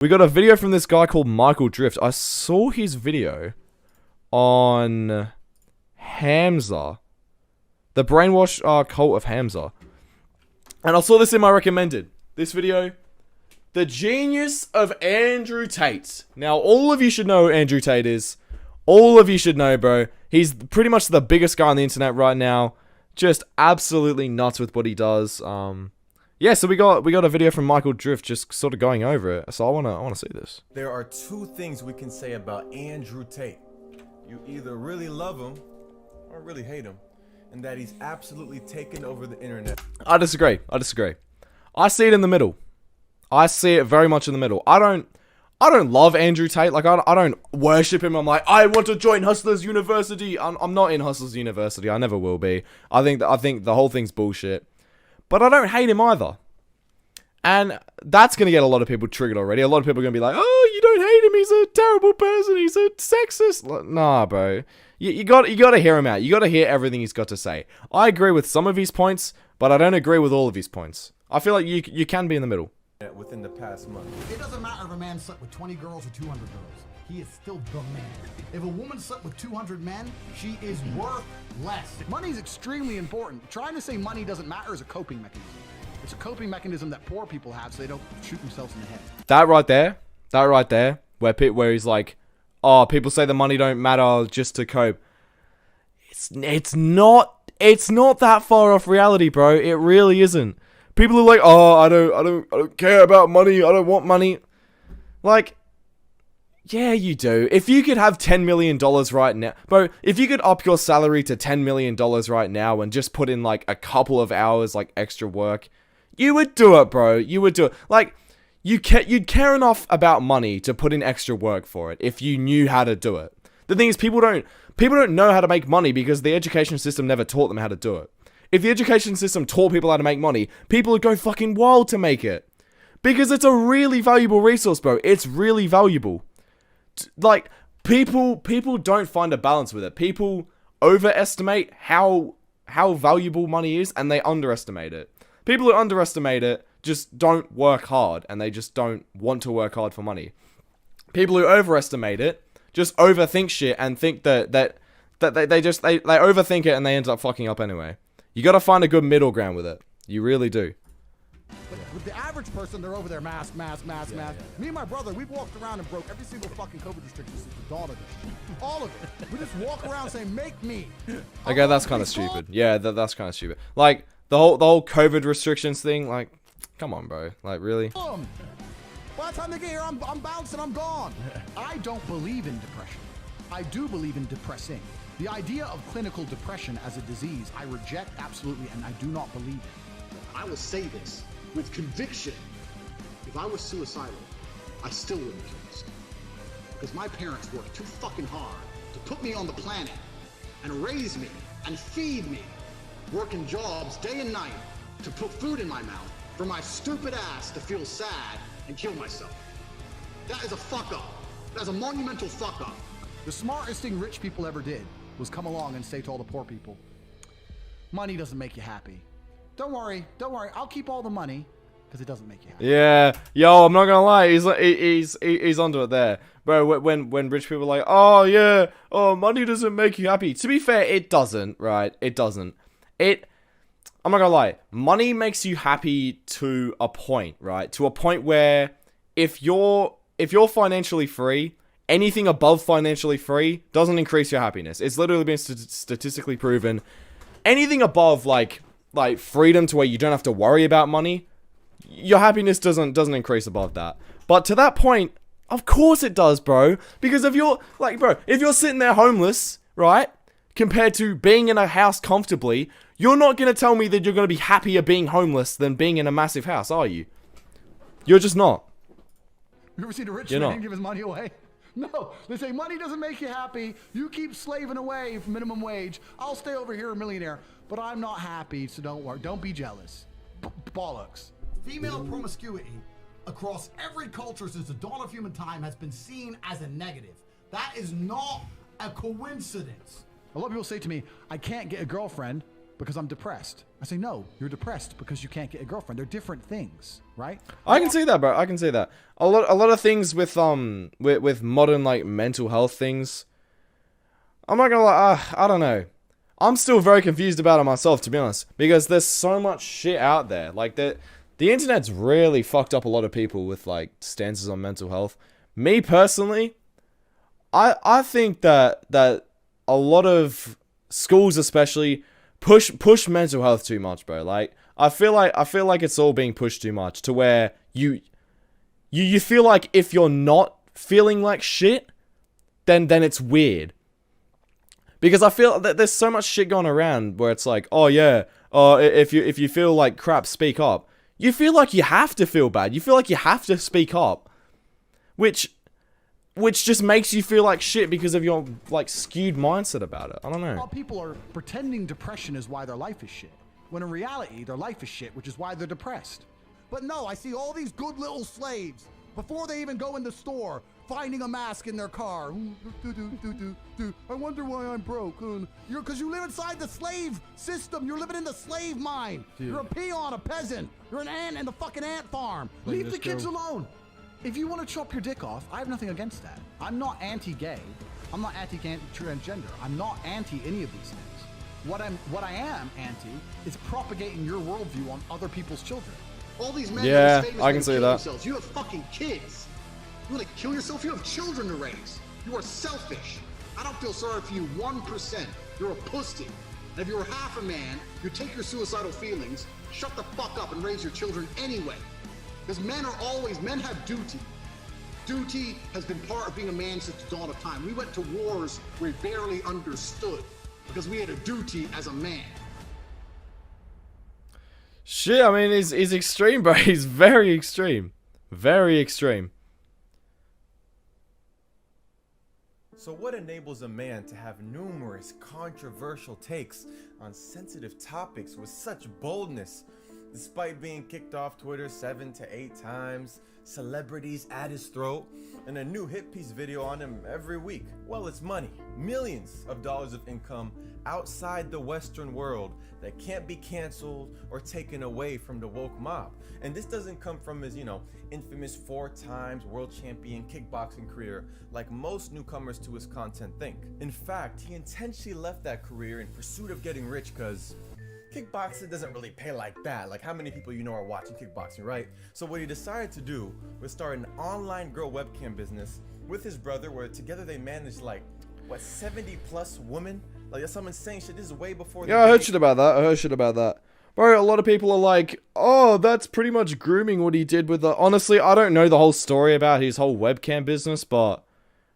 We got a video from this guy called Michael Drift. I saw his video on Hamza. The brainwash cult of Hamza. And I saw this in my recommended. This video. The genius of Andrew Tate. Now, all of you should know who Andrew Tate is. All of you should know, bro. He's pretty much the biggest guy on the internet right now. Just absolutely nuts with what he does. Yeah, so we got a video from Michael Drift just sort of going over it. So I wanna see this. There are two things we can say about Andrew Tate. You either really love him or really hate him, and that he's absolutely taken over the internet. I disagree. I see it in the middle. I see it very much in the middle. I don't love Andrew Tate. Like, I don't worship him. I'm like, I want to join Hustlers University. I'm not in Hustlers University. I never will be. I think the whole thing's bullshit. But I don't hate him either. And that's going to get a lot of people triggered already. A lot of people are going to be like, oh, you don't hate him. He's a terrible person. He's a sexist. Nah, bro. You got to hear him out. You got to hear everything he's got to say. I agree with some of his points, but I don't agree with all of his points. I feel like you can be in the middle. Within the past month. It doesn't matter if a man slept with 20 girls or 200 girls. He is still the man. If a woman slept with 200 men, she is worth less. Money is extremely important. Trying to say money doesn't matter is a coping mechanism. It's a coping mechanism that poor people have so they don't shoot themselves in the head. That right there, where he's like, oh, people say the money don't matter just to cope. It's not that far off reality, bro. It really isn't. People are like, oh, I don't care about money. I don't want money. Like, yeah, you do. If you could have $10 million right now, bro, if you could up your salary to $10 million right now and just put in like a couple of hours like extra work, you would do it, bro. You would do it. Like, you'd care enough about money to put in extra work for it if you knew how to do it. The thing is, people don't know how to make money because the education system never taught them how to do it. If the education system taught people how to make money, people would go fucking wild to make it. Because it's a really valuable resource, bro. It's really valuable. Like, people don't find a balance with it. People overestimate how valuable money is, and they underestimate it. People who underestimate it just don't work hard, and they just don't want to work hard for money. People who overestimate it just overthink shit and think that they overthink it and they end up fucking up anyway. You gotta find a good middle ground with it. You really do. But with the average person, they're over there, mask. Me and my brother, we've walked around and broke every single fucking COVID restriction since the dawn of this. All of it. We just walk around saying, make me. Okay, that's kind of stupid. Yeah, that's kind of stupid. Like, the whole COVID restrictions thing, like, come on, bro. Like, really? By the time they get here, I'm bouncing, I'm gone. I don't believe in depression. I do believe in depressing. The idea of clinical depression as a disease, I reject absolutely, and I do not believe it. I will say this with conviction. If I was suicidal, I still wouldn't kill myself. Because my parents worked too fucking hard to put me on the planet and raise me and feed me, working jobs day and night to put food in my mouth for my stupid ass to feel sad and kill myself. That is a fuck up. That's a monumental fuck up. The smartest thing rich people ever did was come along and say to all the poor people, money doesn't make you happy. Don't worry, I'll keep all the money because it doesn't make you happy. Yeah, yo, I'm not gonna lie, he's onto it there, bro. When rich people are like, oh yeah, oh, money doesn't make you happy. To be fair, it doesn't, right? It doesn't. I'm not gonna lie, money makes you happy to a point, right? To a point where if you're financially free, anything above financially free doesn't increase your happiness. It's literally been statistically proven. Anything above like freedom to where you don't have to worry about money, your happiness doesn't increase above that. But to that point, of course it does, bro. Because if you're sitting there homeless, right, compared to being in a house comfortably, you're not gonna tell me that you're gonna be happier being homeless than being in a massive house, are you? You're just not. You ever seen a rich man give his money away? No, they say money doesn't make you happy. You keep slaving away for minimum wage. I'll stay over here a millionaire, but I'm not happy, so don't worry. Don't be jealous. Bollocks. Female promiscuity across every culture since the dawn of human time has been seen as a negative. That is not a coincidence. A lot of people say to me, I can't get a girlfriend because I'm depressed. I say, no, you're depressed because you can't get a girlfriend. They're different things, right? I can see that, bro. I can see that. A lot of things with modern like mental health things. I'm not gonna lie. I don't know. I'm still very confused about it myself, to be honest, because there's so much shit out there. Like the internet's really fucked up a lot of people with like stances on mental health. Me personally, I think that a lot of schools especially push mental health too much, bro. Like I feel like it's all being pushed too much to where you feel like if you're not feeling like shit, then it's weird. Because I feel that there's so much shit going around where it's like, oh yeah, if you feel like crap, speak up. You feel like you have to feel bad. You feel like you have to speak up, which just makes you feel like shit because of your like skewed mindset about it. I don't know. All people are pretending depression is why their life is shit, when in reality their life is shit, which is why they're depressed. But no, I see all these good little slaves before they even go in the store, finding a mask in their car. I wonder why I'm broke. Because you live inside the slave system. You're living in the slave mine. Dude. You're a peon, a peasant. You're an ant in the fucking ant farm. Leave the kids alone. If you want to chop your dick off, I have nothing against that. I'm not anti-gay. I'm not anti-transgender. I'm not anti any of these things. What I am anti is propagating your worldview on other people's children. All these men yeah, famous I can see that. Themselves. You have fucking kids. You want to kill yourself? You have children to raise. You are selfish. I don't feel sorry for you 1%. You're a pussy. And if you were half a man, you take your suicidal feelings, shut the fuck up and raise your children anyway. Because men have duty. Duty has been part of being a man since the dawn of time. We went to wars we barely understood because we had a duty as a man. Shit, I mean, he's extreme, bro. He's very extreme. Very extreme. So what enables a man to have numerous controversial takes on sensitive topics with such boldness, despite being kicked off Twitter 7 to 8 times, celebrities at his throat, and a new hit piece video on him every week? Well, it's money. Millions of dollars of income outside the Western world that can't be canceled or taken away from the woke mob. And this doesn't come from his, infamous 4 times world champion kickboxing career like most newcomers to his content think. In fact, he intentionally left that career in pursuit of getting rich because kickboxing doesn't really pay like that. Like, how many people are watching kickboxing, right? So what he decided to do was start an online girl webcam business with his brother, where together they managed 70 plus women. Like, that's some insane shit. This is way before. Yeah, I heard shit about that. Bro, a lot of people are like, oh, that's pretty much grooming what he did with the... Honestly, I don't know the whole story about his whole webcam business, but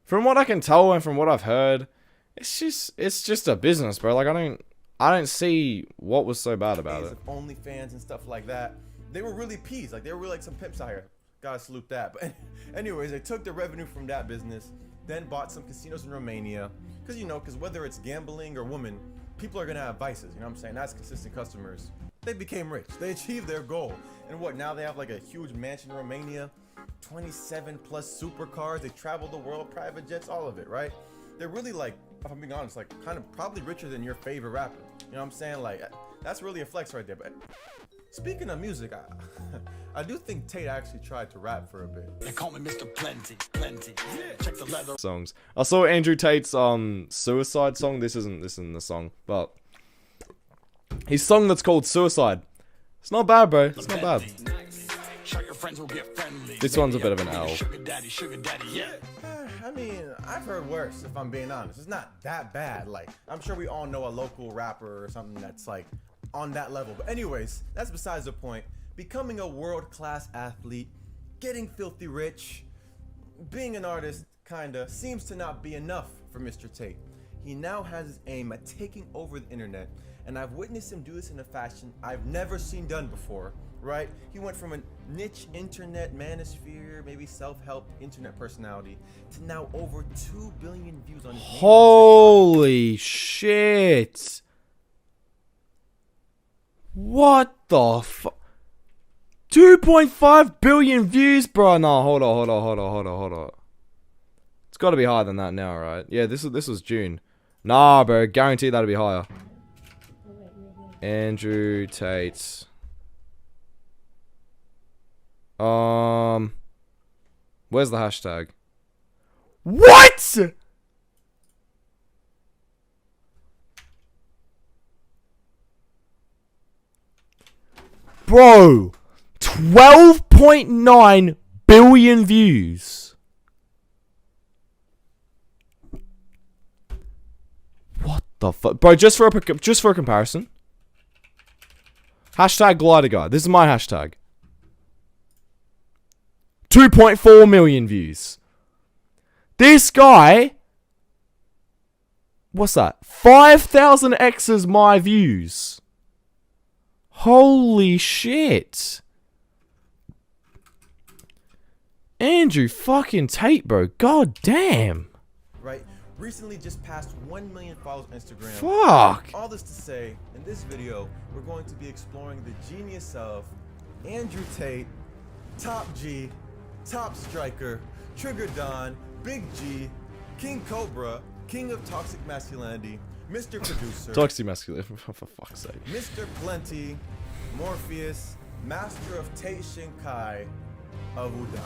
from what I can tell and from what I've heard, it's just a business, bro. Like, I don't see what was so bad about it. OnlyFans and stuff like that. They were really peas. Like, they were really like some pimps out here. Gotta salute that. But anyways, they took the revenue from that business, then bought some casinos in Romania. Because whether it's gambling or women, people are gonna have vices. You know what I'm saying? That's consistent customers. They became rich. They achieved their goal. And now they have like a huge mansion in Romania, 27 plus supercars. They travel the world, private jets, all of it, right? They're really, like, if I'm being honest, like, kind of probably richer than your favorite rapper. You know what I'm saying? Like, that's really a flex right there. But speaking of music, I do think Tate actually tried to rap for a bit. They call me Mr. Plenty. Yeah. Check the leather. Songs. I saw Andrew Tate's Suicide song. This isn't the song, but his song that's called Suicide. It's not bad, bro. It's not bad. This one's a bit of an L. I mean, I've heard worse, if I'm being honest. It's not that bad. Like, I'm sure we all know a local rapper or something that's like on that level. But anyways, that's besides the point. Becoming a world-class athlete, getting filthy rich, being an artist, kinda, seems to not be enough for Mr. Tate. He now has his aim at taking over the internet, and I've witnessed him do this in a fashion I've never seen done before, right? He went from a niche internet manosphere, maybe self-help internet personality, to now over 2 billion views on his Holy shit. What the fuck? 2.5 billion views, bro. Nah, hold on. It's got to be higher than that now, right? Yeah, this was June. Nah, bro, guarantee that'll be higher. Andrew Tate. Where's the hashtag? What? Bro, 12.9 billion views. What the fuck? Bro, just for a comparison. Hashtag glider guy. This is my hashtag. 2.4 million views. This guy, what's that? 5,000 X's my views. Holy shit. Andrew fucking Tate, bro. God damn. Right? Recently just passed 1 million followers on Instagram. Fuck. All this to say, in this video, we're going to be exploring the genius of Andrew Tate, Top G, Top Striker, Trigger Don, Big G, King Cobra, King of Toxic Masculinity, Mr. Producer, Toxic masculinity, for fuck's sake. Mr. Plenty, Morpheus, Master of Tate Shinkai, of Udon.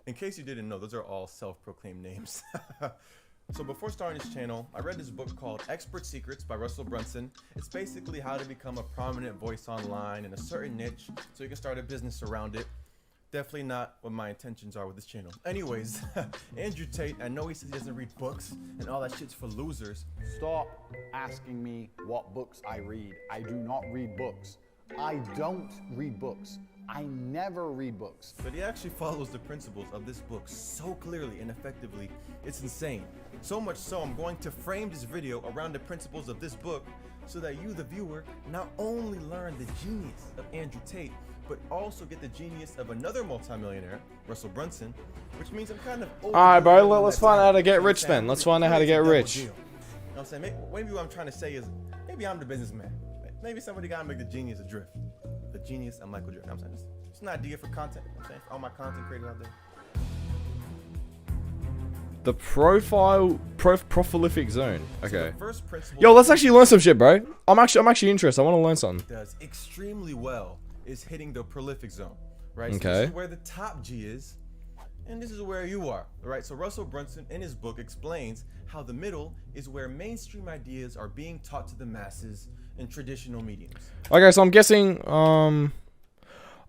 In case you didn't know, those are all self-proclaimed names. So before starting this channel, I read this book called Expert Secrets by Russell Brunson. It's basically how to become a prominent voice online in a certain niche so you can start a business around it. Definitely not what my intentions are with this channel. Anyways, Andrew Tate, I know he says he doesn't read books and all that shit's for losers. Stop asking me what books I read. I do not read books. I don't read books. I never read books. But he actually follows the principles of this book so clearly and effectively, it's insane. So much so, I'm going to frame this video around the principles of this book so that you, the viewer, not only learn the genius of Andrew Tate, but also get the genius of another multimillionaire, Russell Brunson, which means I'm kind of Alright, bro, let's find out how to get rich then. Let's find out how to get rich. You know what I'm saying? Maybe what I'm trying to say is, maybe I'm the businessman. Maybe somebody gotta make the genius adrift. The genius of Michael Jordan. You know what I'm saying? It's an idea for content. You know what I'm saying? For all my content creators out there. The prolific zone. Okay. The first principle Yo, let's actually learn some shit, bro. I'm actually interested. I want to learn something. does extremely well is hitting the prolific zone, right? So Okay. this is where the top G is, and this is where you are, right? So Russell Brunson in his book explains how the middle is where mainstream ideas are being taught to the masses in traditional mediums. Okay, so I'm guessing, oh,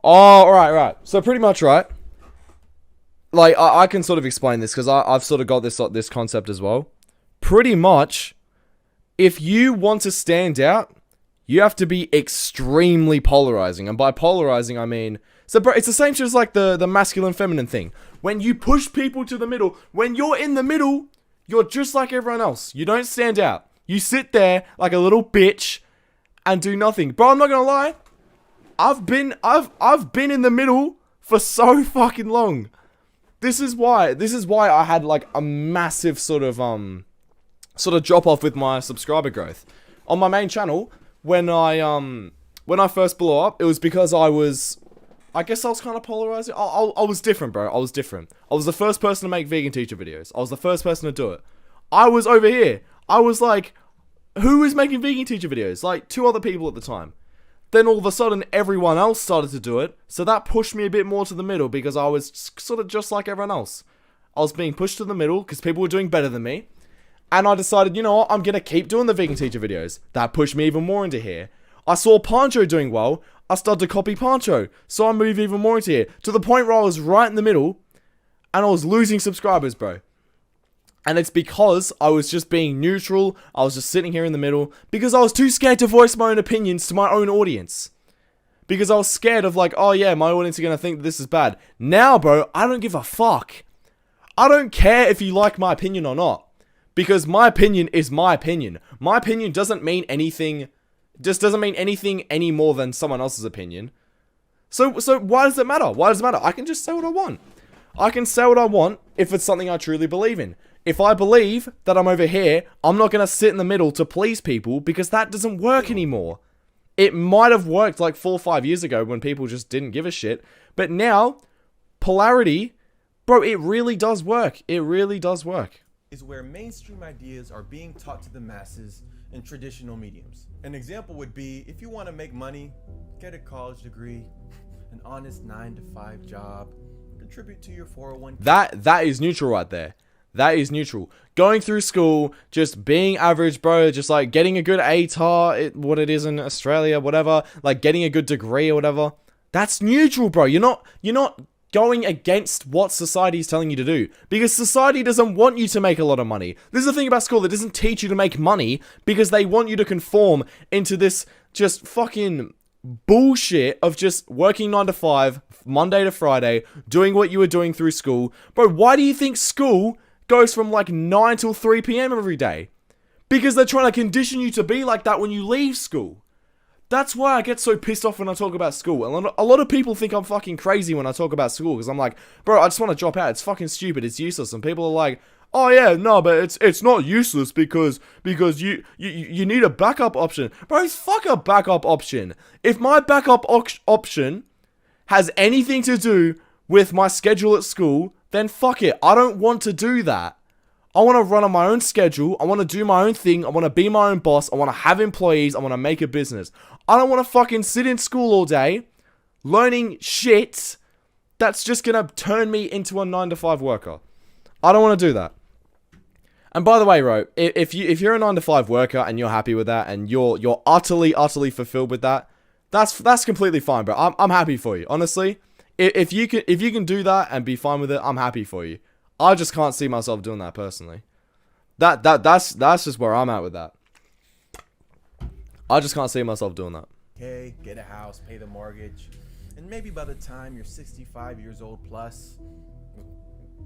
right. So pretty much, right? Like, I can sort of explain this, because I've sort of got this concept as well. Pretty much, if you want to stand out, you have to be extremely polarizing. And by polarizing, I mean, so bro, it's the same shit as like the masculine feminine thing. When you push people to the middle, when you're in the middle, you're just like everyone else. You don't stand out. You sit there like a little bitch and do nothing. Bro, I'm not gonna lie. I've been in the middle for so fucking long. This is why I had like a massive sort of drop off with my subscriber growth. On my main channel, when I first blew up, it was because I guess I was kind of polarizing. I was different, bro. I was different. I was the first person to make vegan teacher videos. I was the first person to do it. I was over here. I was like, who is making vegan teacher videos? Like 2 other people at the time. Then all of a sudden, everyone else started to do it. So that pushed me a bit more to the middle because I was sort of just like everyone else. I was being pushed to the middle because people were doing better than me. And I decided, you know what, I'm going to keep doing the vegan teacher videos. That pushed me even more into here. I saw Pancho doing well. I started to copy Pancho. So I moved even more into here. To the point where I was right in the middle. And I was losing subscribers, bro. And it's because I was just being neutral. I was just sitting here in the middle. Because I was too scared to voice my own opinions to my own audience. Because I was scared of like, oh yeah, my audience are going to think this is bad. Now, bro, I don't give a fuck. I don't care if you like my opinion or not. Because my opinion is my opinion. My opinion doesn't mean anything. Just doesn't mean anything any more than someone else's opinion. So why does it matter? Why does it matter? I can just say what I want. I can say what I want if it's something I truly believe in. If I believe that I'm over here, I'm not going to sit in the middle to please people because that doesn't work anymore. It might have worked like 4 or 5 years ago when people just didn't give a shit. But now, polarity, bro, it really does work. It really does work. Is where mainstream ideas are being taught to the masses in traditional mediums. An example would be, if you want to make money, get a college degree, an honest 9-to-5 job, contribute to your 401k. That is neutral right there. That is neutral. Going through school, just being average, bro, just like getting a good ATAR, what it is in Australia, whatever, like getting a good degree or whatever. That's neutral, bro. You're not going against what society is telling you to do, because society doesn't want you to make a lot of money. This is the thing about school, that doesn't teach you to make money because they want you to conform into this just fucking bullshit of just working 9 to 5, Monday to Friday, doing what you were doing through school. Bro, why do you think school goes from like 9 till 3 p.m. every day? Because they're trying to condition you to be like that when you leave school. That's why I get so pissed off when I talk about school. A lot of people think I'm fucking crazy when I talk about school, because I'm like, bro, I just want to drop out. It's fucking stupid. It's useless. And people are like, oh yeah, no, but it's not useless because you need a backup option. Bro, fuck a backup option. If my backup option has anything to do with my schedule at school, then fuck it. I don't want to do that. I want to run on my own schedule. I want to do my own thing. I want to be my own boss. I want to have employees. I want to make a business. I don't want to fucking sit in school all day learning shit that's just going to turn me into a 9 to 5 worker. I don't want to do that. And by the way, bro, if you're a 9 to 5 worker and you're happy with that and you're utterly fulfilled with that, that's completely fine, bro. I'm happy for you. Honestly, if you can do that and be fine with it, I'm happy for you. I just can't see myself doing that personally. That's just where I'm at with that. I just can't see myself doing that. Okay, get a house, pay the mortgage, and maybe by the time you're 65 years old plus,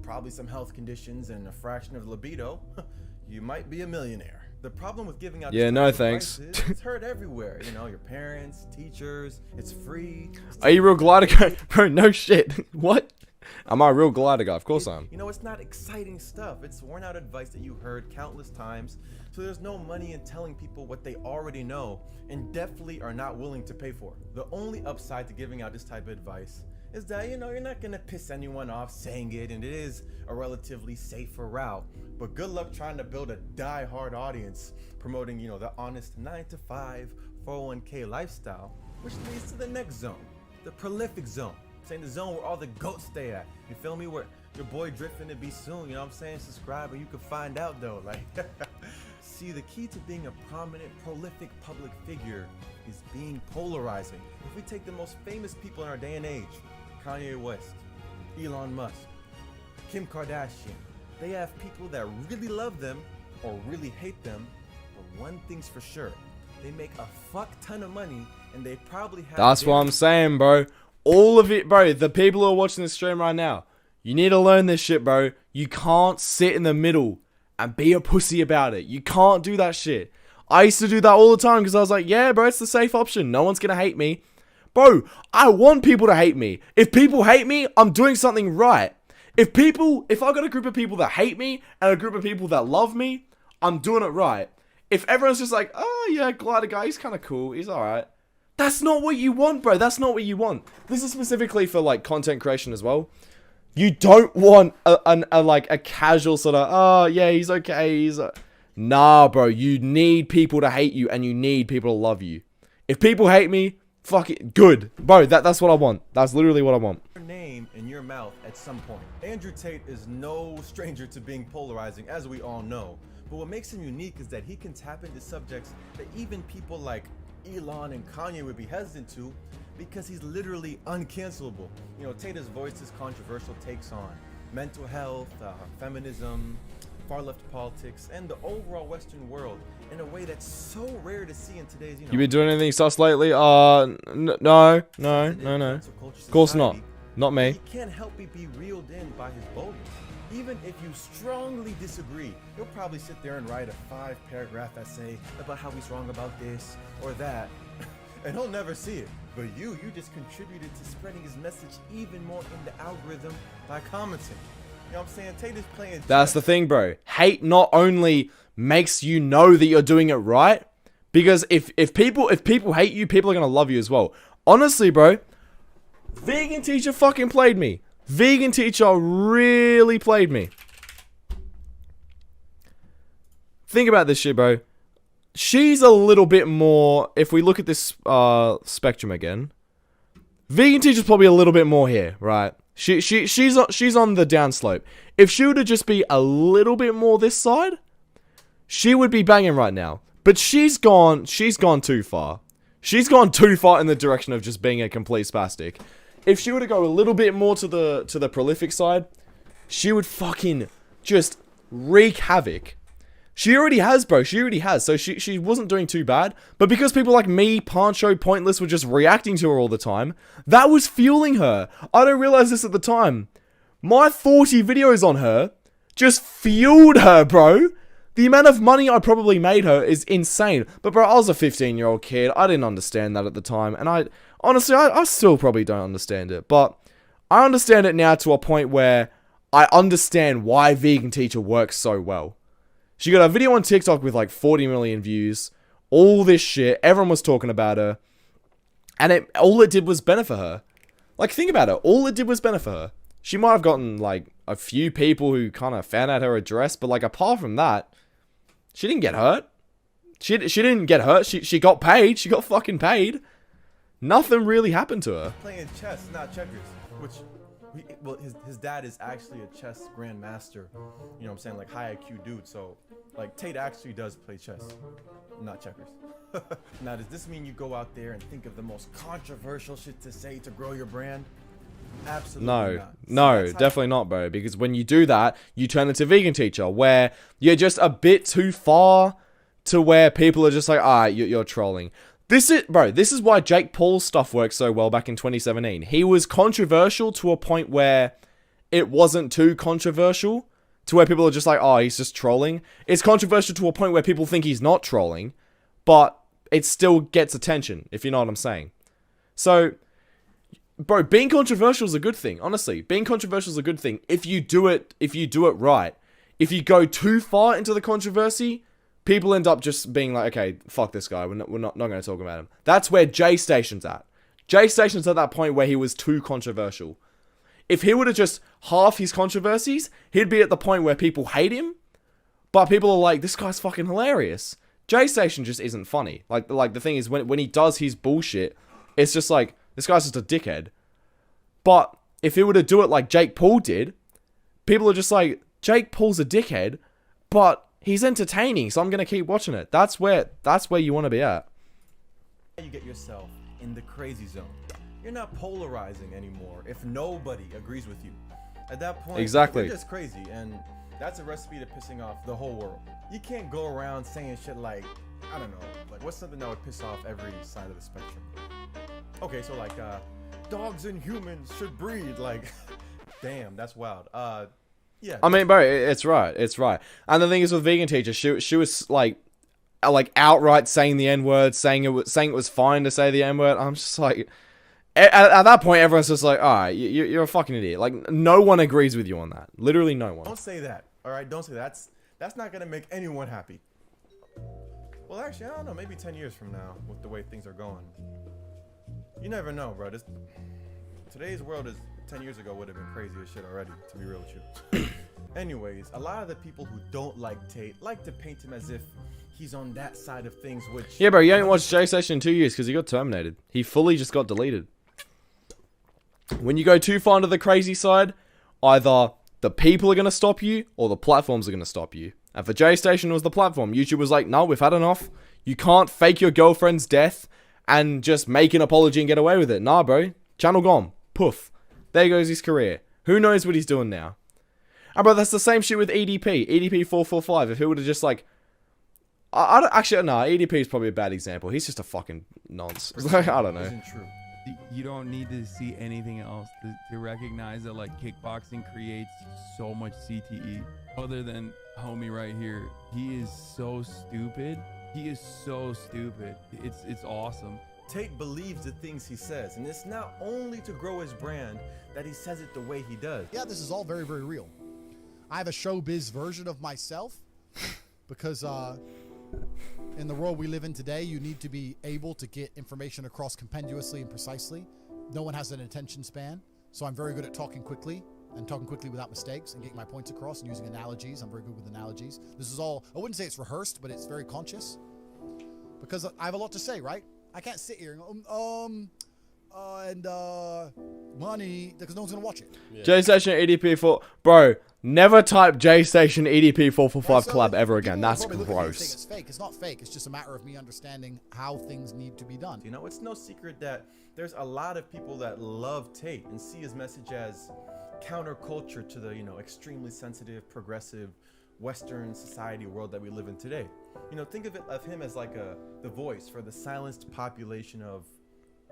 probably some health conditions and a fraction of libido, you might be a millionaire. The problem with giving out no thanks. It's heard everywhere. You know, your parents, teachers, it's free. Are you real glider guy? Bro, no shit. What? Am I a real glider guy? Of course I am. You know, it's not exciting stuff. It's worn out advice that you heard countless times. So there's no money in telling people what they already know and definitely are not willing to pay for. The only upside to giving out this type of advice is that, you know, you're not gonna piss anyone off saying it, and it is a relatively safer route. But good luck trying to build a die-hard audience promoting, you know, the honest 9 to 5 401k lifestyle, which leads to the next zone, the prolific zone. Saying the zone where all the goats stay at. You feel me? Where your boy drifting to be soon. You know what I'm saying? Subscribe and you can find out though. Like, see, the key to being a prominent, prolific public figure is being polarizing. If we take the most famous people in our day and age, Kanye West, Elon Musk, Kim Kardashian, they have people that really love them or really hate them. But one thing's for sure, they make a fuck ton of money and they probably have. That's what I'm saying, bro. All of it, bro. The people who are watching this stream right now, you need to learn this shit, bro. You can't sit in the middle and be a pussy about it. You can't do that shit. I used to do that all the time because I was like, yeah, bro, it's the safe option. No one's going to hate me. Bro, I want people to hate me. If people hate me, I'm doing something right. If I got a group of people that hate me and a group of people that love me, I'm doing it right. If everyone's just like, oh yeah, Glider guy, he's kind of cool. He's alright. That's not what you want, bro. That's not what you want. This is specifically for like content creation as well. You don't want a casual sort of, oh yeah, he's okay. Nah, bro. You need people to hate you and you need people to love you. If people hate me, fuck it, good, bro. That's what I want. That's literally what I want. Your name in your mouth at some point. Andrew Tate is no stranger to being polarizing, as we all know. But what makes him unique is that he can tap into subjects that even people like Elon and Kanye would be hesitant to, because he's literally uncancelable. You know, Tate has voiced his controversial takes on mental health, feminism, far-left politics, and the overall Western world in a way that's so rare to see in today's, you know... You been doing anything sus lately? No. Of course not. Not me. He can't help but be reeled in by his boldness. Even if you strongly disagree, he'll probably sit there and write a 5-paragraph essay about how he's wrong about this or that, and he'll never see it. But you just contributed to spreading his message even more in the algorithm by commenting. You know what I'm saying? Tate is playing. That's the thing, bro. Hate not only makes you know that you're doing it right, because if people hate you, people are gonna love you as well. Honestly, bro, vegan teacher fucking played me. Vegan teacher really played me. Think about this shit, bro. she's a little bit more, if we look at this spectrum again, vegan teacher's probably a little bit more here, right? She's on the downslope. If she were to just be a little bit more this side, she would be banging right now. But she's gone too far. She's gone too far in the direction of just being a complete spastic. If she were to go a little bit more to the prolific side, she would fucking just wreak havoc. She already has, bro. She already has. So she wasn't doing too bad. But because people like me, Pancho, Pointless were just reacting to her all the time, that was fueling her. I don't realize this at the time. My 40 videos on her just fueled her, bro. The amount of money I probably made her is insane. But bro, I was a 15-year-old kid. I didn't understand that at the time. And I still probably don't understand it. But I understand it now to a point where I understand why Vegan Teacher works so well. She got a video on TikTok with like 40 million views. All this shit. Everyone was talking about her. And all it did was benefit her. Like, think about it. All it did was benefit her. She might have gotten like a few people who kind of found out her address. But like, apart from that, she didn't get hurt. She didn't get hurt. She got paid. She got fucking paid. Nothing really happened to her. Playing chess, not checkers. Which, well, his dad is actually a chess grandmaster. You know what I'm saying? Like, high IQ dude. So, like, Tate actually does play chess, not checkers. Now, does this mean you go out there and think of the most controversial shit to say to grow your brand? Absolutely not. No, definitely not, bro. Because when you do that, you turn into Vegan Teacher, where you're just a bit too far to where people are just like, you're trolling. This is why Jake Paul's stuff worked so well back in 2017. He was controversial to a point where it wasn't too controversial, to where people are just like, he's just trolling. It's controversial to a point where people think he's not trolling, but it still gets attention, if you know what I'm saying. So, bro, being controversial is a good thing. Honestly, being controversial is a good thing if you do it right. If you go too far into the controversy, people end up just being like, okay, fuck this guy. We're not going to talk about him. That's where Jay Station's at. Jay Station's at that point where he was too controversial. If he would have just half his controversies, he'd be at the point where people hate him, but people are like, this guy's fucking hilarious. Jay Station just isn't funny. Like the thing is, when he does his bullshit, it's just like, this guy's just a dickhead. But if he were to do it like Jake Paul did, people are just like, Jake Paul's a dickhead, but he's entertaining, so I'm gonna keep watching it. That's where you want to be at. You get yourself in the crazy zone. You're not polarizing anymore if nobody agrees with you. At that point, exactly, you're just crazy, and that's a recipe to pissing off the whole world. You can't go around saying shit like, I don't know, like what's something that would piss off every side of the spectrum? Okay, so like, dogs and humans should breed. Like, damn, that's wild. Yeah. I mean, bro, it's right. And the thing is with Vegan Teacher, she was like outright saying the N-word, saying it was fine to say the N-word. I'm just like, at that point, everyone's just like, all right, you're a fucking idiot. Like, no one agrees with you on that. Literally no one. Don't say that. All right, don't say that. That's not gonna make anyone happy. Well, actually, I don't know. Maybe 10 years from now, with the way things are going, you never know, bro. Today's world is 10 years ago would have been crazy as shit already, to be real with you. Anyways, a lot of the people who don't like Tate like to paint him as if he's on that side of things, which... Yeah, bro, you ain't watched Jay Station in 2 years because he got terminated. He fully just got deleted. When you go too far into the crazy side, either the people are going to stop you or the platforms are going to stop you. And for Jay Station, it was the platform. YouTube was like, no, we've had enough. You can't fake your girlfriend's death and just make an apology and get away with it. Nah, bro. Channel gone. Poof. There goes his career. Who knows what he's doing now? And bro, that's the same shit with EDP. EDP445. If he would have just like... EDP is probably a bad example. He's just a fucking nonce. Like, I don't know. Isn't true. You don't need to see anything else to recognize that like kickboxing creates so much CTE. Other than homie right here, he is so stupid. He is so stupid. It's awesome. Tate believes the things he says, and it's not only to grow his brand that he says it the way he does. Yeah, this is all very, very real. I have a showbiz version of myself because in the world we live in today, you need to be able to get information across compendiously and precisely. No one has an attention span, so I'm very good at talking quickly and talking quickly without mistakes and getting my points across and using analogies. I'm very good with analogies. This is all, I wouldn't say it's rehearsed, but it's very conscious. because I have a lot to say, right? I can't sit here and money, because no one's gonna watch it. J Station EDP 4, bro. Never type J Station EDP 445 So collab ever again. people will That's probably look at me and think gross. it's fake. It's not fake. It's just a matter of me understanding how things need to be done. You know, it's no secret that there's a lot of people that love Tate and see his message as counterculture to the, you know, extremely sensitive, progressive, Western society world that we live in today. You know, think of him as like the voice for the silenced population of,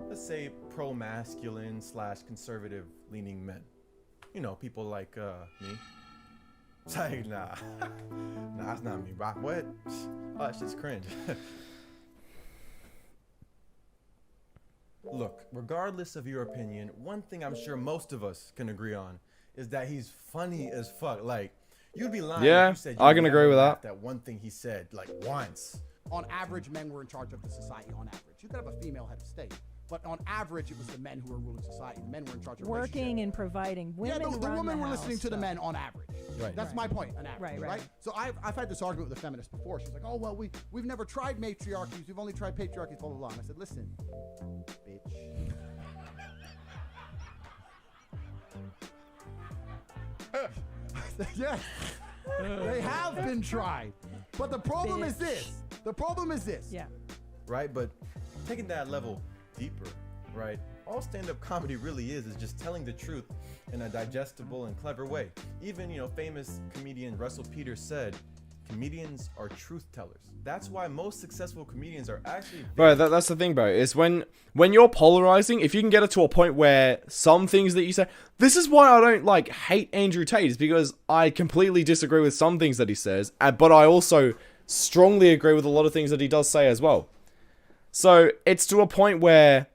let's say, pro-masculine / conservative leaning men. You know, people like me. It's like, nah, that's not me, Rock. What? Oh, that's just cringe. Look, regardless of your opinion, one thing I'm sure most of us can agree on is that he's funny as fuck. Like, you'd be lying Yeah, if you said you I can never agree with laughed that. at one thing he said, like, once. On average, men were in charge of the society on average. You could have a female head of state, but on average, it was the men who were ruling society. The men were in charge of Working and providing. Women Yeah, the run women the were listening house, to the though. men on average. Right. That's my point, on average, Right. So I've had this argument with a feminist before. She's like, oh, well, we've never tried matriarchies. We've only tried patriarchies, blah, blah, blah. And I said, listen, bitch. Yeah, they have been tried. But the problem is this. The problem is this. Yeah. Right? But taking that level deeper, right? All stand-up comedy really is just telling the truth in a digestible and clever way. Even, you know, famous comedian Russell Peters said, comedians are truth tellers. That's why most successful comedians are actually... Bro, that's the thing, bro. Is when you're polarizing, if you can get it to a point where some things that you say... This is why I don't, like, hate Andrew Tate, is because I completely disagree with some things that he says, but I also strongly agree with a lot of things that he does say as well. So, it's to a point where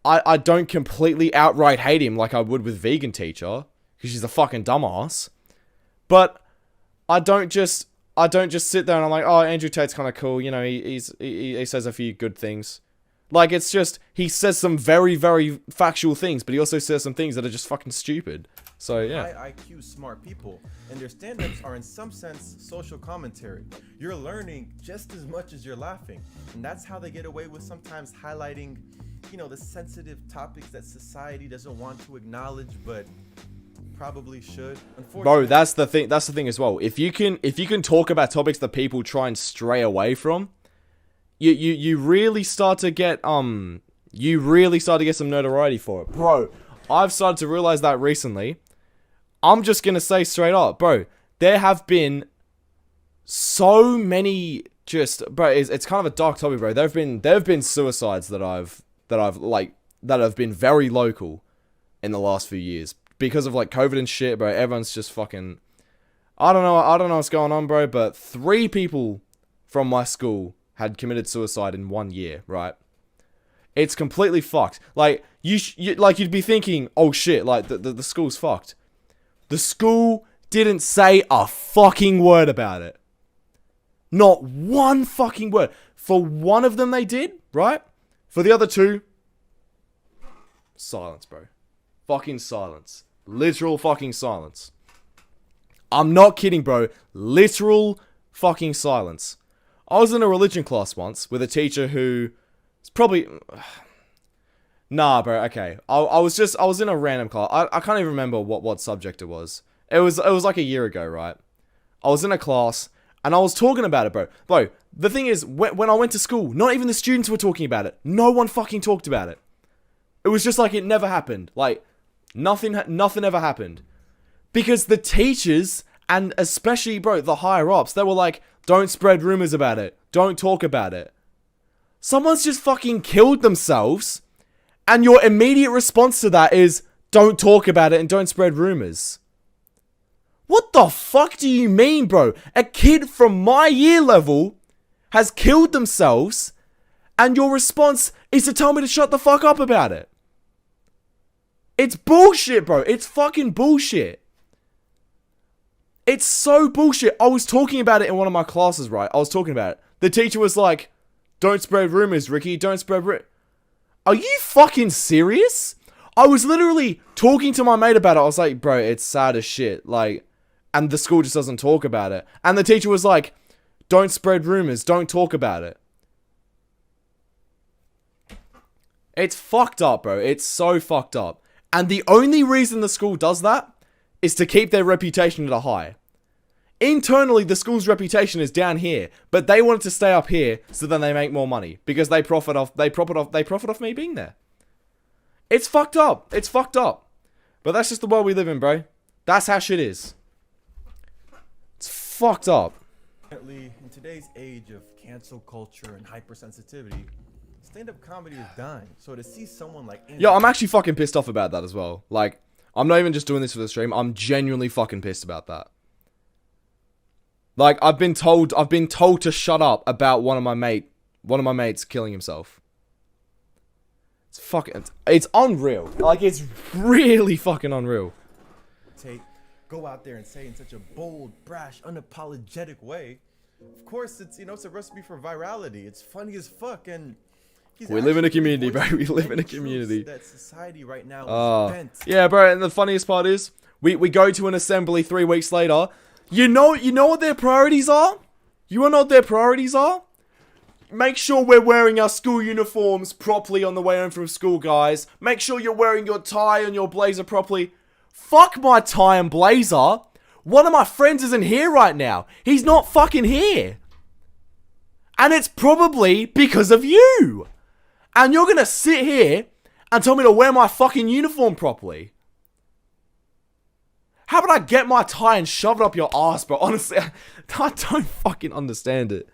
I don't completely outright hate him like I would with Vegan Teacher, because she's a fucking dumbass. But I don't just sit there and I'm like, oh, Andrew Tate's kind of cool. You know, he says a few good things. Like, it's just, he says some very, very factual things, but he also says some things that are just fucking stupid. So, yeah. High IQ smart people, and their stand-ups are in some sense social commentary. You're learning just as much as you're laughing, and that's how they get away with sometimes highlighting, you know, the sensitive topics that society doesn't want to acknowledge, but probably should. Unfortunately, Bro, that's the thing as well. If you can talk about topics that people try and stray away from, you really start to get some notoriety for it. Bro, I've started to realize that recently. I'm just gonna say straight up, bro, there have been so many it's kind of a dark topic, bro. There have been suicides that have been very local in the last few years. Because of, like, COVID and shit, bro, everyone's just fucking... I don't know what's going on, bro, but 3 people from my school had committed suicide in 1 year, right? It's completely fucked. Like, you'd be thinking, oh shit, like, the school's fucked. The school didn't say a fucking word about it. Not one fucking word. For one of them they did, right? For the other 2, silence, bro. Fucking silence. Literal fucking silence. I'm not kidding, bro. Literal fucking silence. I was in a religion class once with a teacher who... It's probably... Nah, bro, okay. I was in a random class. I can't even remember what subject it was. It was like a year ago, right? I was in a class, and I was talking about it, bro. Bro, the thing is, when I went to school, not even the students were talking about it. No one fucking talked about it. It was just like it never happened. Like, nothing ever happened. Because the teachers, and especially, bro, the higher-ups, they were like, don't spread rumors about it. Don't talk about it. Someone's just fucking killed themselves, and your immediate response to that is, don't talk about it and don't spread rumors. What the fuck do you mean, bro? A kid from my year level has killed themselves, and your response is to tell me to shut the fuck up about it. It's bullshit, bro. It's fucking bullshit. It's so bullshit. I was talking about it in one of my classes, right? I was talking about it. The teacher was like, don't spread rumors, Ricky. Don't spread rumors. Are you fucking serious? I was literally talking to my mate about it. I was like, bro, it's sad as shit. Like, and the school just doesn't talk about it. And the teacher was like, don't spread rumors. Don't talk about it. It's fucked up, bro. It's so fucked up. And the only reason the school does that is to keep their reputation at a high. Internally, the school's reputation is down here, but they want it to stay up here so then they make more money because they profit off me being there. It's fucked up. It's fucked up. But that's just the world we live in, bro. That's how shit is. It's fucked up. In today's age of cancel culture and hypersensitivity, stand-up comedy is dying. So to see someone like Yo, I'm actually fucking pissed off about that as well. Like, I'm not even just doing this for the stream. I'm genuinely fucking pissed about that. Like, I've been told to shut up about one of my mates killing himself. It's unreal. Like, it's really fucking unreal. Tate, go out there and say in such a bold, brash, unapologetic way. Of course, it's a recipe for virality. It's funny as fuck, and we live in a community, bro. We live in a community. That society right now is bent. Yeah, bro. And the funniest part is, we go to an assembly 3 weeks later. You know what their priorities are? You wanna know what their priorities are? Make sure we're wearing our school uniforms properly on the way home from school, guys. Make sure you're wearing your tie and your blazer properly. Fuck my tie and blazer. One of my friends isn't here right now. He's not fucking here. And it's probably because of you. And you're gonna sit here and tell me to wear my fucking uniform properly. How about I get my tie and shove it up your ass, bro? Honestly, I don't fucking understand it.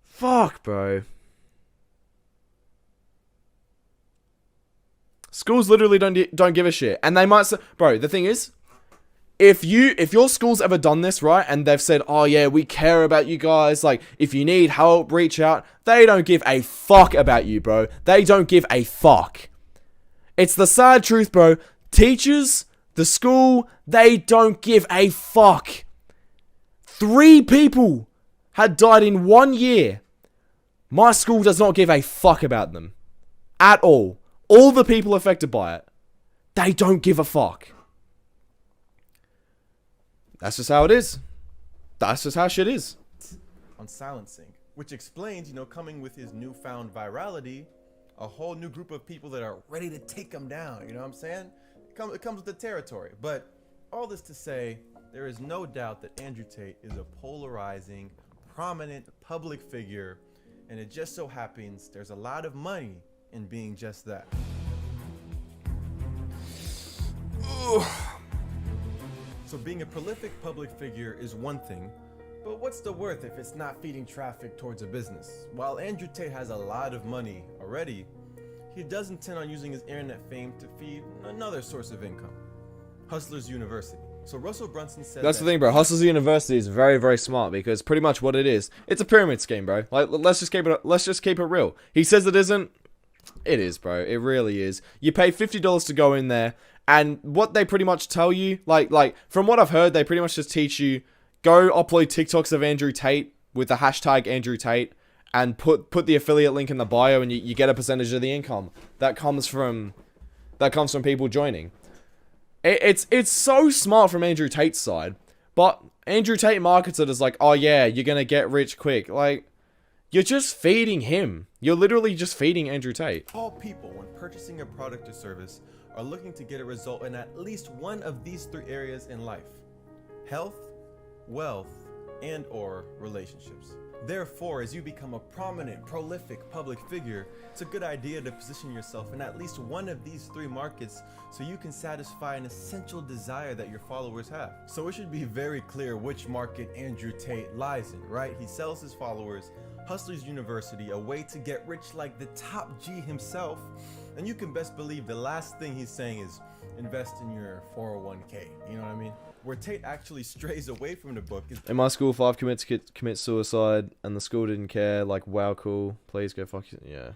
Fuck, bro. Schools literally don't give a shit. And they might say, bro, the thing is, if your school's ever done this, right, and they've said, oh yeah, we care about you guys, like, if you need help, reach out, they don't give a fuck about you, bro. They don't give a fuck. It's the sad truth, bro. Teachers, the school, they don't give a fuck. 3 people had died in 1 year. My school does not give a fuck about them. At all. All the people affected by it, they don't give a fuck. That's just how it is. That's just how shit is. On silencing, which explains, coming with his newfound virality, a whole new group of people that are ready to take him down. You know what I'm saying? It comes with the territory. But all this to say, there is no doubt that Andrew Tate is a polarizing, prominent public figure, and it just so happens there's a lot of money in being just that. So being a prolific public figure is one thing, but what's the worth if it's not feeding traffic towards a business? While Andrew Tate has a lot of money already, he does intend on using his internet fame to feed another source of income, Hustlers University. So Russell Brunson said that's the thing, bro. Hustlers University is very, very smart because pretty much what it is, it's a pyramid scheme, bro. Like, let's just keep it real. He says it isn't. It is, bro. It really is. You pay $50 to go in there, and what they pretty much tell you, like from what I've heard, they pretty much just teach you, go upload TikToks of Andrew Tate with the hashtag Andrew Tate, and put the affiliate link in the bio, and you get a percentage of the income that comes from people joining. It's so smart from Andrew Tate's side, but Andrew Tate markets it as like, oh yeah, you're gonna get rich quick. Like, you're just feeding him. You're literally just feeding Andrew Tate. All people, when purchasing a product or service, are looking to get a result in at least one of these 3 areas in life: health, wealth, and/or relationships. Therefore, as you become a prominent, prolific public figure, it's a good idea to position yourself in at least one of these 3 markets so you can satisfy an essential desire that your followers have. So it should be very clear which market Andrew Tate lies in, right? He sells his followers Hustlers University, a way to get rich like the top G himself, and you can best believe the last thing he's saying is invest in your 401k, you know what I mean? Where Tate actually strays away from the book is... In my school, 5 commit suicide, and the school didn't care. Like, wow, cool. Please go fuck you. Yeah.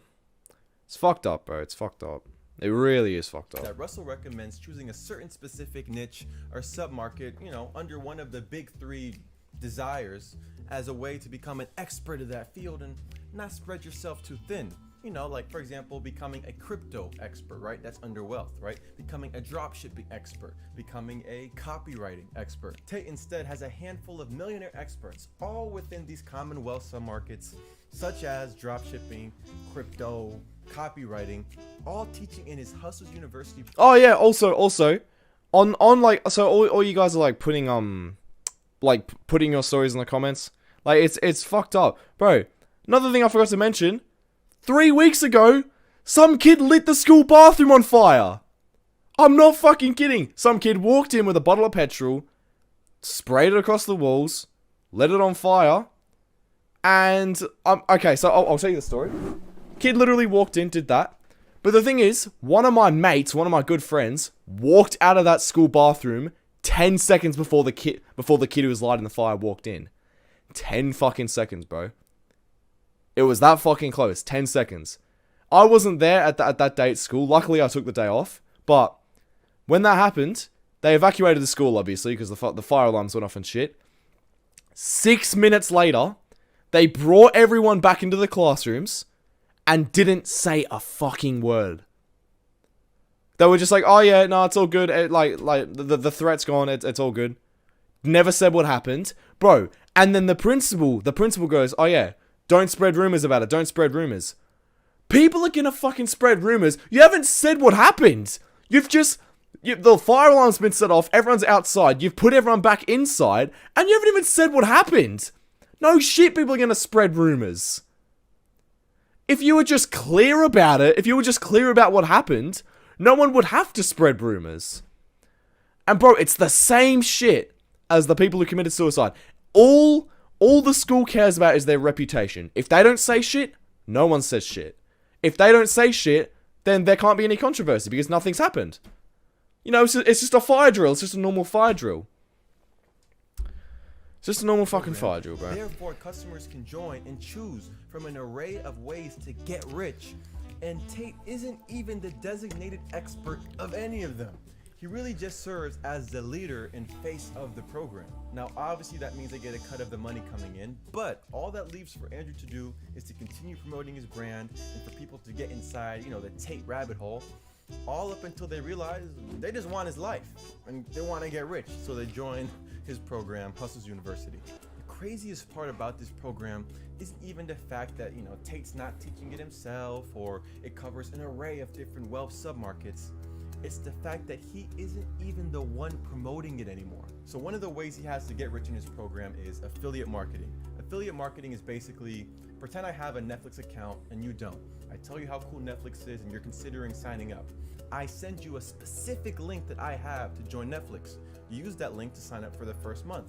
It's fucked up, bro. It's fucked up. It really is fucked up. That Russell recommends choosing a certain specific niche or submarket, under one of the big 3 desires as a way to become an expert of that field and not spread yourself too thin. Like, for example, becoming a crypto expert, right? That's under wealth, right? Becoming a dropshipping expert, becoming a copywriting expert. Tate instead has a handful of millionaire experts, all within these common wealth submarkets, such as dropshipping, crypto, copywriting, all teaching in his Hustles University. Oh yeah, also on like, so all you guys are like putting your stories in the comments. Like it's fucked up. Bro, another thing I forgot to mention, 3 weeks ago, some kid lit the school bathroom on fire. I'm not fucking kidding. Some kid walked in with a bottle of petrol, sprayed it across the walls, lit it on fire, and okay, so I'll tell you the story. Kid literally walked in, did that. But the thing is, one of my mates, one of my good friends, walked out of that school bathroom 10 seconds before the kid who was lighting the fire walked in. 10 fucking seconds, bro. It was that fucking close. 10 seconds. I wasn't there at that day at school. Luckily, I took the day off. But when that happened, they evacuated the school, obviously, because the fire alarms went off and shit. 6 minutes later, they brought everyone back into the classrooms and didn't say a fucking word. They were just like, oh yeah, no, it's all good. The threat's gone. It's all good. Never said what happened. Bro, and then the principal goes, oh yeah, don't spread rumors about it. Don't spread rumors. People are gonna fucking spread rumors. You haven't said what happened. The fire alarm's been set off. Everyone's outside. You've put everyone back inside. And you haven't even said what happened. No shit, people are gonna spread rumors. If you were just clear about it, if you were just clear about what happened, no one would have to spread rumors. And bro, it's the same shit as the people who committed suicide. All the school cares about is their reputation. If they don't say shit, no one says shit. If they don't say shit, then there can't be any controversy because nothing's happened. You know, it's just a fire drill. It's just a normal fire drill. It's just a normal fucking fire drill, bro. Therefore, customers can join and choose from an array of ways to get rich. And Tate isn't even the designated expert of any of them. He really just serves as the leader and face of the program. Now, obviously that means they get a cut of the money coming in, but all that leaves for Andrew to do is to continue promoting his brand and for people to get inside, the Tate rabbit hole, all up until they realize they just want his life and they want to get rich. So they join his program, Hustles University. The craziest part about this program isn't even the fact that, Tate's not teaching it himself or it covers an array of different wealth submarkets. It's the fact that he isn't even the one promoting it anymore. So one of the ways he has to get rich in his program is affiliate marketing. Affiliate marketing is basically, pretend I have a Netflix account and you don't. I tell you how cool Netflix is and you're considering signing up. I send you a specific link that I have to join Netflix. You use that link to sign up for the first month.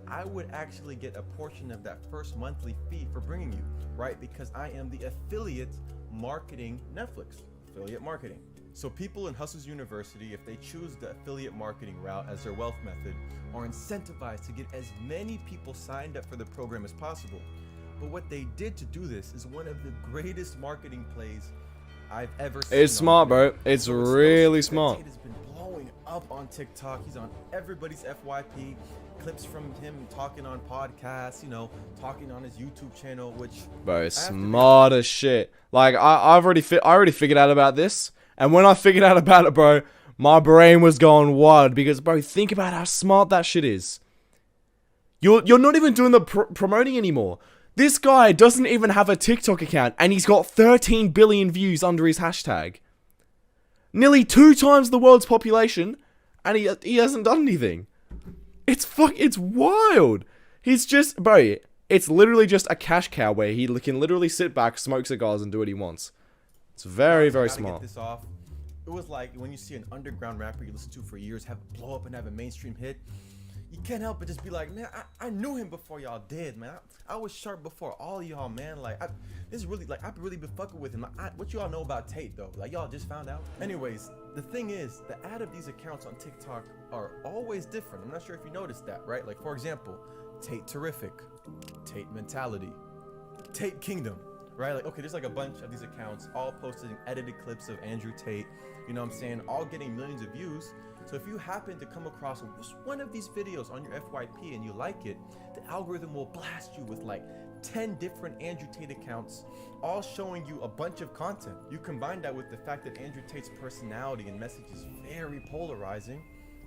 I would actually get a portion of that first monthly fee for bringing you, right? Because I am the affiliate marketing Netflix, affiliate marketing. So people in Hustles University, if they choose the affiliate marketing route as their wealth method, are incentivized to get as many people signed up for the program as possible. But what they did to do this is one of the greatest marketing plays I've ever seen. It's smart, bro. It's really smart. Tate has been blowing up on TikTok. He's on everybody's FYP. Clips from him talking on podcasts, talking on his YouTube channel, which... Bro, smart as shit. Like, I already figured out about this. And when I figured out about it, bro, my brain was going wild. Because, bro, think about how smart that shit is. You're not even doing the promoting anymore. This guy doesn't even have a TikTok account. And he's got 13 billion views under his hashtag. Nearly 2 times the world's population. And he hasn't done anything. It's wild. He's just, bro, it's literally just a cash cow where he can literally sit back, smoke cigars, and do what he wants. It's very, very smart. Get this off. It was like when you see an underground rapper you listen to for years have blow up and have a mainstream hit. You can't help but just be like, man, I knew him before y'all did, man. I was sharp before all y'all, man. Like, this is really, like, I've really been fucking with him. What y'all know about Tate, though? Like, y'all just found out? Anyways, the thing is, the ad of these accounts on TikTok are always different. I'm not sure if you noticed that, right? Like, for example, Tate Terrific, Tate Mentality, Tate Kingdom, right? Like, okay, there's like a bunch of these accounts all posting edited clips of Andrew Tate, you know what I'm saying? All getting millions of views. So if you happen to come across one of these videos on your FYP and you like it, the algorithm will blast you with like 10 different Andrew Tate accounts, all showing you a bunch of content. You combine that with the fact that Andrew Tate's personality and message is very polarizing,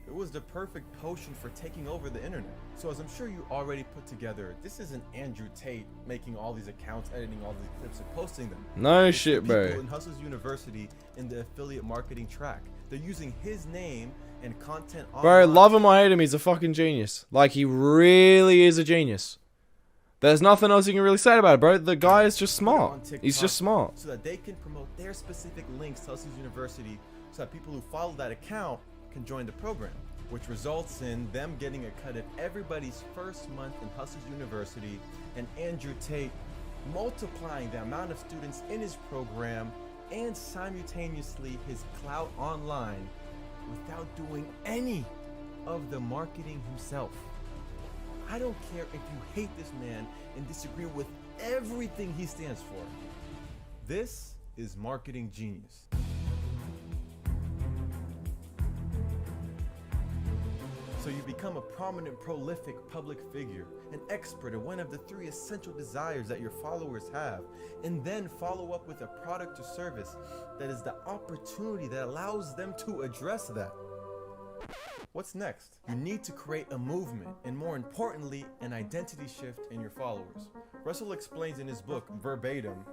It was the perfect potion for taking over the internet. So as I'm sure you already put together, this isn't Andrew Tate making all these accounts, editing all these clips and posting them. No It's shit, the people bro. in Hustle's University in the affiliate marketing track. They're using his name and content Bro, online. love him or hate him, he's a fucking genius. Like, he really is a genius. There's nothing else you can really say about it, bro. The guy is just smart. on TikTok He's just smart. so that they can promote their specific links to Hustle's University so that people who follow that account can join the program, which results in them getting a cut of everybody's first month in Hustle's University and Andrew Tate multiplying the amount of students in his program and simultaneously his clout online without doing any of the marketing himself. I don't care if you hate this man and disagree with everything he stands for. This is marketing genius. So you become a prominent, prolific public figure, an expert in one of the 3 essential desires that your followers have, and then follow up with a product or service that is the opportunity that allows them to address that. What's next? You need to create a movement, and more importantly, an identity shift in your followers. Russell explains in his book, verbatim,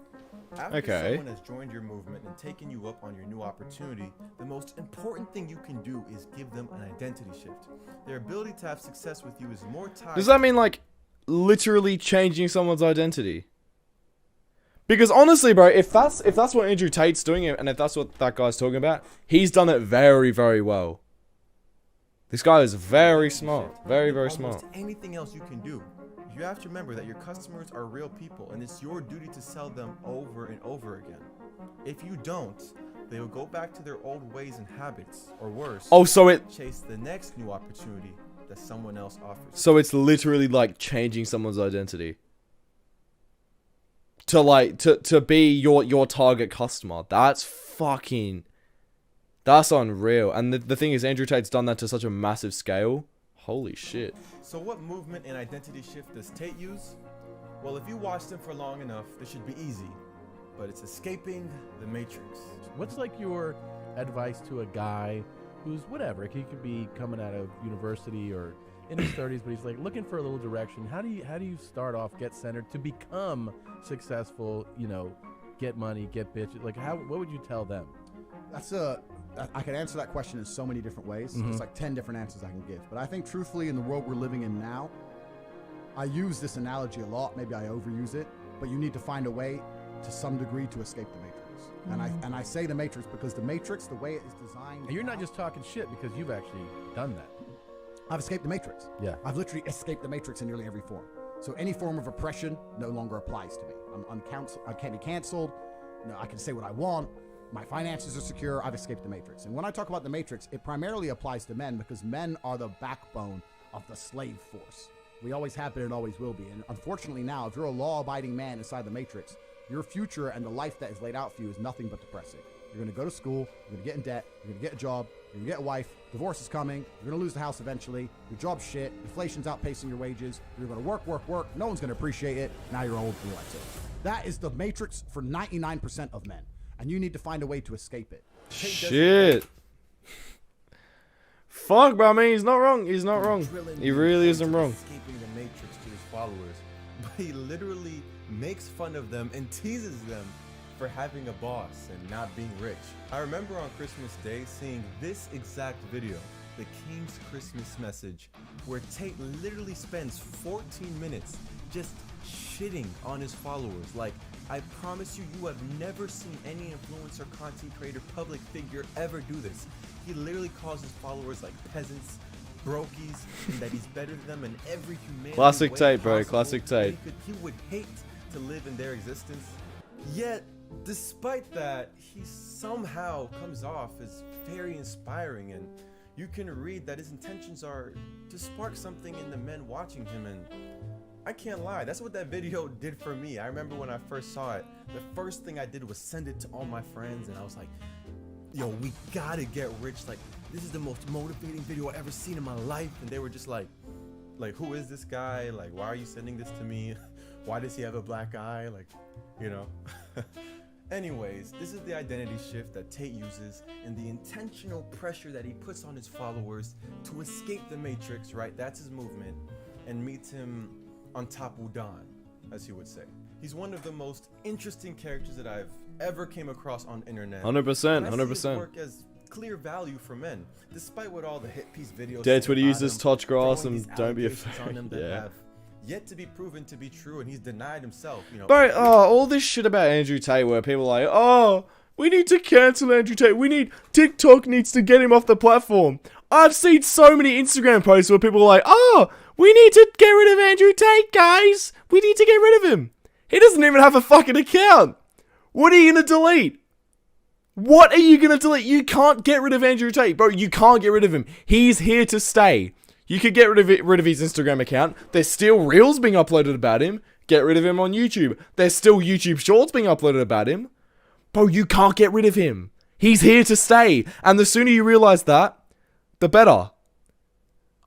after Okay. someone has joined your movement and taken you up on your new opportunity, the most important thing you can do is give them an identity shift. Their ability to have success with you is more tied. Does that mean, like, literally changing someone's identity? Because honestly, bro, if that's what Andrew Tate's doing, and if that's what that guy's talking about, he's done it very, very well. This guy is very smart. Very, very smart. Almost anything else you can do. You have to remember that your customers are real people, and it's your duty to sell them over and over again. If you don't, they will go back to their old ways and habits, or worse, Oh, so chase the next new opportunity that someone else offers. So it's literally like changing someone's identity. To like to be your target customer. That's unreal. And the thing is, Andrew Tate's done that to such a massive scale. Holy shit. So what movement and identity shift does Tate use? Well, if you watched him for long enough, this should be easy. But it's escaping the matrix. What's like your advice to a guy who's whatever? He could be coming out of university or in his 30s, but he's like looking for a little direction. How do you start off, get centered to become successful? You know, get money, get bitches. Like, what would you tell them? I can answer that question in so many different ways. It's like 10 different answers I can give. But I think truthfully, in the world we're living in now, I use this analogy a lot. Maybe I overuse it, but you need to find a way to some degree to escape the matrix. And I say the matrix because the matrix, the way it is designed. And you're not just talking shit because you've actually done that. I've escaped the matrix. Yeah. I've literally escaped the matrix in nearly every form. So any form of oppression no longer applies to me. I can't be canceled. No, I can say what I want. My finances are secure. I've escaped the matrix. And when I talk about the matrix, it primarily applies to men because men are the backbone of the slave force. We always have been and always will be. And unfortunately now, if you're a law-abiding man inside the matrix, your future and the life that is laid out for you is nothing but depressing. You're going to go to school, you're going to get in debt, you're going to get a job, you're going to get a wife, divorce is coming, you're going to lose the house eventually, your job's shit, inflation's outpacing your wages, you're going to work, no one's going to appreciate it, now you're old and your life's over. That is the matrix for 99% of men. And you need to find a way to escape it. Shit. Fuck, bro. I mean, he's not wrong. He's not wrong. He really isn't wrong. Escaping the matrix to his followers, but he literally makes fun of them and teases them for having a boss and not being rich. I remember on Christmas Day seeing this exact video, the King's Christmas Message, where Tate literally spends 14 minutes just shitting on his followers. Like, I promise you, you have never seen any influencer, content creator, public figure ever do this. He literally calls his followers like peasants, brokies, and that he's better than them in every humanity Classic way Tate, bro. possible. Classic Tate. He would hate to live in their existence. Yet, despite that, he somehow comes off as very inspiring, and you can read that his intentions are to spark something in the men watching him. And I can't lie, that's what that video did for me. I remember when I first saw it, the first thing I did was send it to all my friends, and I was like, yo, we gotta get rich. Like, this is the most motivating video I've ever seen in my life. And they were just like, who is this guy? Like, why are you sending this to me? Why does he have a black eye? Like, you know. Anyways, this is the identity shift that Tate uses and the intentional pressure that he puts on his followers to escape the Matrix, right? That's his movement, and meets him on top Wudan, as he would say. He's one of the most interesting characters that I've ever came across on internet. 100%, And I see his 100%. work as clear value for men, despite what all the hit piece videos Dates say would about use this him, touch grass throwing and these don't be allegations on him afraid. that Yeah. have yet to be proven to be true, and he's denied himself, you know. Bro, all this shit about Andrew Tate where people are like, oh, we need to cancel Andrew Tate. TikTok needs to get him off the platform. I've seen so many Instagram posts where people are like, oh, we need to get rid of Andrew Tate, guys. We need to get rid of him. He doesn't even have a fucking account. What are you going to delete? What are you going to delete? You can't get rid of Andrew Tate, bro. You can't get rid of him. He's here to stay. You could get rid of his Instagram account. There's still reels being uploaded about him. Get rid of him on YouTube. There's still YouTube shorts being uploaded about him. Bro, you can't get rid of him. He's here to stay. And the sooner you realize that, the better.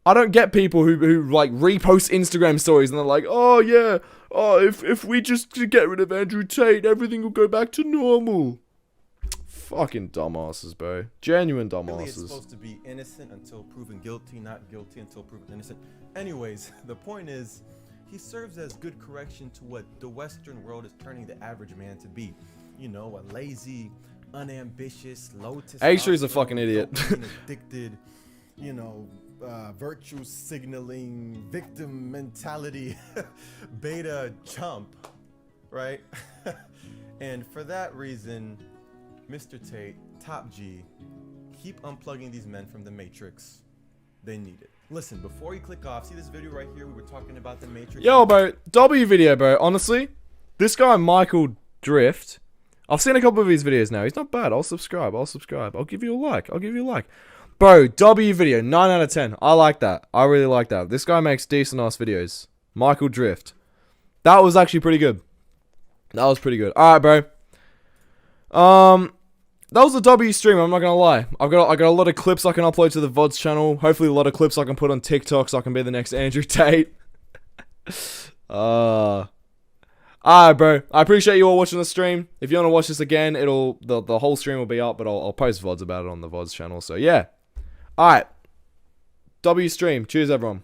I don't get people who like repost Instagram stories and they're like, oh yeah, if we just get rid of Andrew Tate, everything will go back to normal. Fucking dumbasses, bro. Genuine Really, it's dumbasses. supposed to be innocent until proven guilty, not guilty until proven innocent. Anyways, the point is, he serves as good correction to what the Western world is turning the average man to be. You know, a lazy, unambitious, low H3 is a fucking idiot. dopamine addicted, you know, virtue signaling, victim mentality, beta chump, right? And for that reason, Mr. Tate, Top G, keep unplugging these men from the Matrix. They need it. Listen, before you click off, see this video right here? We were talking about the Matrix. Yo, bro. W video, bro. Honestly, this guy, Michael Drift, I've seen a couple of his videos now. He's not bad. I'll subscribe. I'll give you a like. Bro, W video, 9 out of 10. I like that. I really like that. This guy makes decent ass videos. Michael Drift. That was actually pretty good. That was pretty good. Alright, bro. That was a W stream, I'm not gonna lie. I got a lot of clips I can upload to the VODS channel. Hopefully a lot of clips I can put on TikTok so I can be the next Andrew Tate. Alright, bro. I appreciate you all watching the stream. If you want to watch this again, the whole stream will be up, but I'll post VODs about it on the VODS channel. So yeah. Alright. W stream. Cheers, everyone.